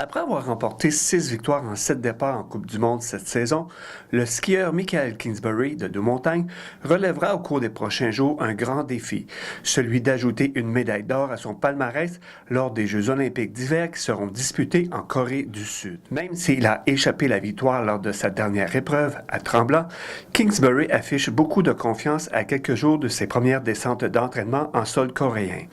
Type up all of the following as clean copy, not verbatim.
Après avoir remporté 6 victoires en 7 départs en Coupe du Monde cette saison, le skieur Michael Kingsbury de Deux-Montagnes relèvera au cours des prochains jours un grand défi, celui d'ajouter une médaille d'or à son palmarès lors des Jeux olympiques d'hiver qui seront disputés en Corée du Sud. Même s'il a échappé la victoire lors de sa dernière épreuve à Tremblant, Kingsbury affiche beaucoup de confiance à quelques jours de ses premières descentes d'entraînement en sol coréen.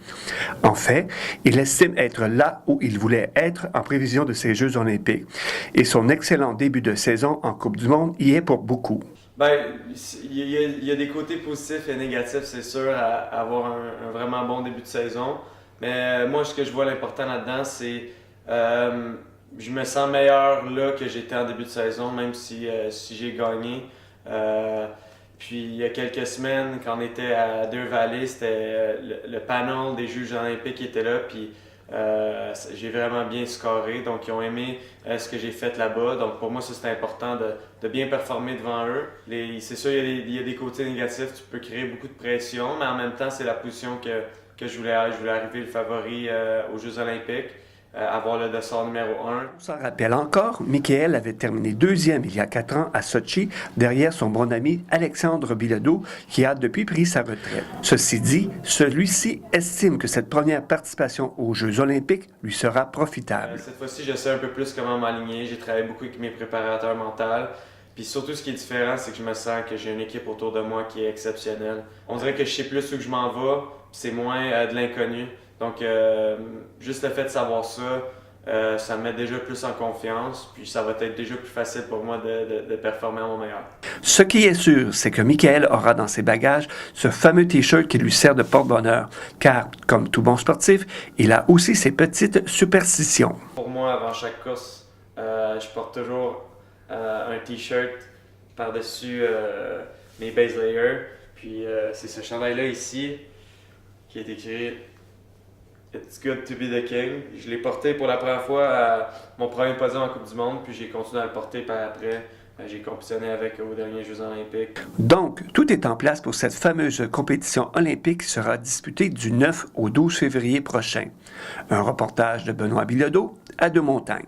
En fait, il estime être là où il voulait être en prévision de ces Jeux olympiques. Et son excellent début de saison en Coupe du Monde y est pour beaucoup. Il y a des côtés positifs et négatifs, c'est sûr, à avoir un vraiment bon début de saison. Mais moi, ce que je vois l'important là-dedans, c'est je me sens meilleur là que j'étais en début de saison, même si j'ai gagné. Puis il y a quelques semaines, quand on était à Deux-Vallées, c'était le panel des juges olympiques qui était là. Puis j'ai vraiment bien scoré, donc ils ont aimé ce que j'ai fait là-bas. Donc pour moi, ça c'était important de bien performer devant eux. C'est sûr, il y a des côtés négatifs, tu peux créer beaucoup de pression, mais en même temps, c'est la position que je voulais avoir. Je voulais arriver le favori aux Jeux olympiques. Avoir le dossard numéro 1. On s'en rappelle encore, Michael avait terminé deuxième il y a 4 ans à Sochi, derrière son bon ami Alexandre Bilodeau, qui a depuis pris sa retraite. Ceci dit, celui-ci estime que cette première participation aux Jeux olympiques lui sera profitable. Cette fois-ci, je sais un peu plus comment m'aligner. J'ai travaillé beaucoup avec mes préparateurs mentaux. Puis surtout, ce qui est différent, c'est que je me sens que j'ai une équipe autour de moi qui est exceptionnelle. On dirait que je sais plus où je m'en vais, puis c'est moins de l'inconnu. Donc, juste le fait de savoir ça, ça me met déjà plus en confiance, puis ça va être déjà plus facile pour moi de performer à mon meilleur. Ce qui est sûr, c'est que Michael aura dans ses bagages ce fameux T-shirt qui lui sert de porte-bonheur, car, comme tout bon sportif, il a aussi ses petites superstitions. Pour moi, avant chaque course, je porte toujours un T-shirt par-dessus mes base layers, puis c'est ce chandail-là ici qui est écrit It's good to be the king. Je l'ai porté pour la première fois à mon premier podium en Coupe du Monde, puis j'ai continué à le porter par après. J'ai compétitionné avec aux derniers Jeux olympiques. Donc, tout est en place pour cette fameuse compétition olympique qui sera disputée du 9 au 12 février prochain. Un reportage de Benoît Bilodeau à Deux-Montagnes.